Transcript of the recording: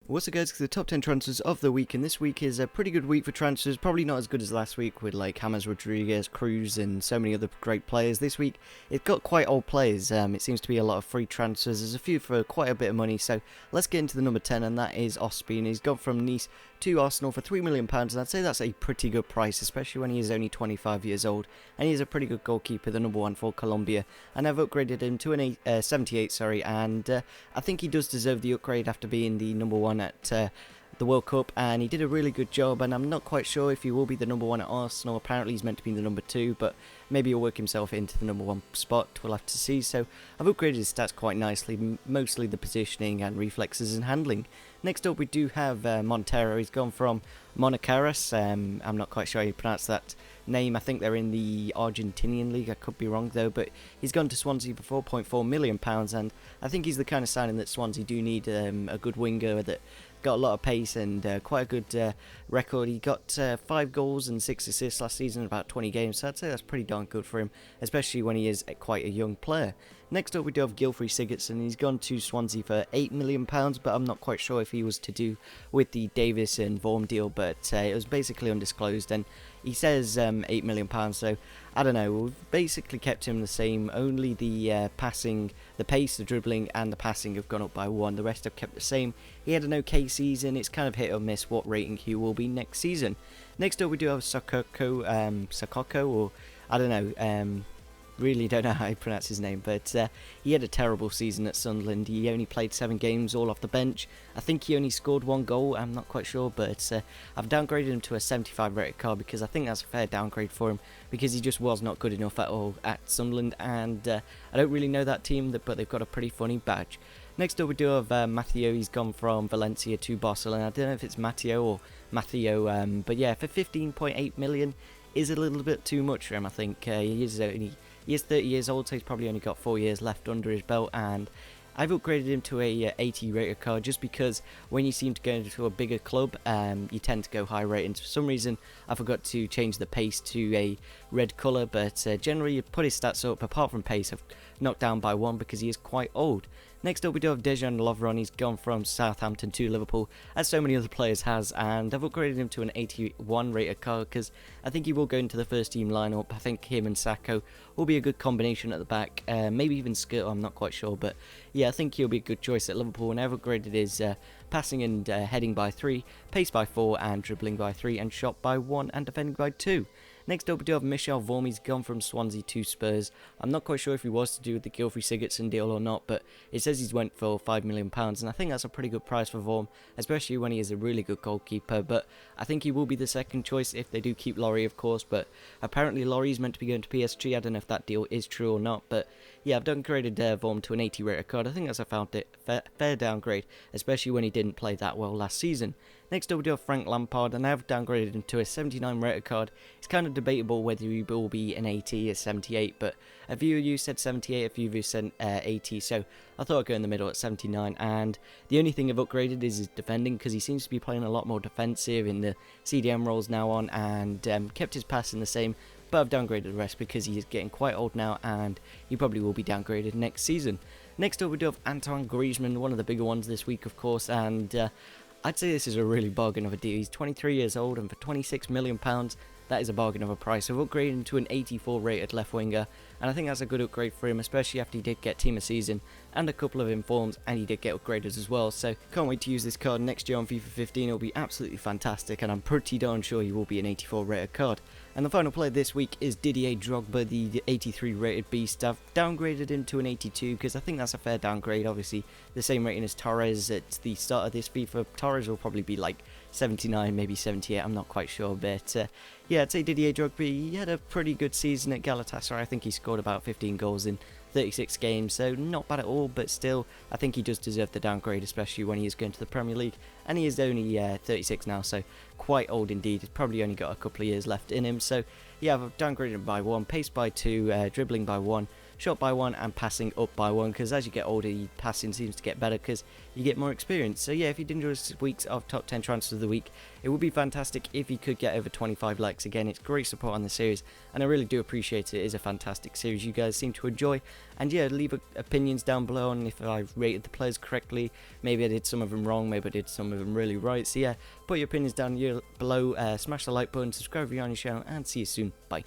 What's up guys, the top 10 transfers of the week, and this week is a pretty good week for transfers, probably not as good as last week with like James Rodriguez, Cruz and so many other great players. This week it got quite old players, it seems to be a lot of free transfers, there's a few for quite a bit of money, so let's get into the number 10 and that is Ospina. He's gone from Nice to Arsenal for £3 million and I'd say that's a pretty good price, especially when he is only 25 years old and he is a pretty good goalkeeper, the number 1 for Colombia, and I've upgraded him to an 78 and I think he does deserve the upgrade after being the number 1 at the World Cup, and he did a really good job, and I'm not quite sure if he will be the number 1 at Arsenal. Apparently he's meant to be the number 2, but maybe he'll work himself into the number 1 spot, we'll have to see. So I've upgraded his stats quite nicely, mostly the positioning and reflexes and handling. Next up we do have Montero. He's gone from Monacaras, I'm not quite sure how you pronounce that name, I think they're in the Argentinian league, I could be wrong though, but he's gone to Swansea for £4.4 million, and I think he's the kind of signing that Swansea do need, a good winger that got a lot of pace and quite a good record. He got 5 goals and 6 assists last season in about 20 games, so I'd say that's pretty darn good for him, especially when he is quite a young player. Next up we do have Gylfi Sigurdsson. He's gone to Swansea for £8 million, but I'm not quite sure if he was to do with the Davis and Vorm deal, but it was basically undisclosed, and he says £8 million, so I don't know, we've basically kept him the same, only the passing, the pace, the dribbling and the passing have gone up by 1, the rest have kept the same. He had an okay season, it's kind of hit or miss what rating he will be next season. Next up we do have Sakoko, or I don't know, really don't know how to pronounce his name, but he had a terrible season at Sunderland. He only played 7 games, all off the bench. I think he only scored 1 goal, I'm not quite sure, but I've downgraded him to a 75 rated card because I think that's a fair downgrade for him, because he just was not good enough at all at Sunderland, and I don't really know that team, but they've got a pretty funny badge. Next up we do have Matteo. He's gone from Valencia to Barcelona. I don't know if it's Matteo or Matteo, but yeah, for 15.8 million is a little bit too much for him, I think. He is 30 years old, so he's probably only got 4 years left under his belt, and I've upgraded him to a 80 rated card just because when you seem to go into a bigger club, you tend to go high ratings. For some reason, I forgot to change the pace to a red colour, but generally you put his stats up, apart from pace, I've knocked down by 1 because he is quite old. Next up we do have Ft.Drogba Lovren. He's gone from Southampton to Liverpool, as so many other players has, and I've upgraded him to an 81 rated card because I think he will go into the first team lineup. I think him and Sacco will be a good combination at the back, maybe even Skirtle, I'm not quite sure, but yeah, I think he'll be a good choice at Liverpool, and I've upgraded his passing and heading by 3, pace by 4, and dribbling by 3, and shot by 1, and defending by 2. Next up we do have Michel Vorm. He's gone from Swansea to Spurs. I'm not quite sure if he was to do with the Gylfi Sigurdsson deal or not, but it says he's went for £5 million, and I think that's a pretty good price for Vorm, especially when he is a really good goalkeeper, but I think he will be the second choice if they do keep Laurie, of course, but apparently Laurie's meant to be going to PSG. I don't know if that deal is true or not, but yeah, I've downgraded Vorm to an 80 rated card. I think that's a fair downgrade, especially when he didn't play that well last season. Next up we do have Frank Lampard, and I have downgraded him to a 79 rated card. It's kind of debatable whether he will be an 80 or 78, but a few of you said 78, a few of you said 80, so I thought I'd go in the middle at 79, and the only thing I've upgraded is his defending, because he seems to be playing a lot more defensive in the CDM roles now on, and kept his passing the same, but I've downgraded the rest because he is getting quite old now, and he probably will be downgraded next season. Next up we do have Antoine Griezmann, one of the bigger ones this week, of course, and I'd say this is a really bargain of a deal. He's 23 years old, and for £26 million, that is a bargain of a price. I've upgraded him to an 84 rated left winger, and I think that's a good upgrade for him, especially after he did get team of season and a couple of informs, and he did get upgraded as well. So can't wait to use this card next year on FIFA 15. It'll be absolutely fantastic, and I'm pretty darn sure he will be an 84 rated card. And the final player this week is Ft.Drogba, the 83 rated beast. I've downgraded him to an 82 because I think that's a fair downgrade. Obviously the same rating as Torres at the start of this FIFA. Torres will probably be like 79, maybe 78, I'm not quite sure, but yeah, I'd say Ft.Drogba, he had a pretty good season at Galatasaray. I think he scored about 15 goals in 36 games, so not bad at all, but still, I think he does deserve the downgrade, especially when he is going to the Premier League, and he is only 36 now, so quite old indeed. He's probably only got a couple of years left in him, so yeah, I've downgraded him by 1, pace by 2, dribbling by 1, shot by 1 and passing up by 1, because as you get older, your passing seems to get better because you get more experience. So yeah, if you did enjoy this week's of top 10 transfers of the week, it would be fantastic if you could get over 25 likes. Again, it's great support on the series, and I really do appreciate it. It is a fantastic series you guys seem to enjoy. And yeah, leave opinions down below on if I rated the players correctly. Maybe I did some of them wrong, maybe I did some of them really right. So yeah, put your opinions down here below, smash the like button, subscribe if you're on your channel, and see you soon. Bye.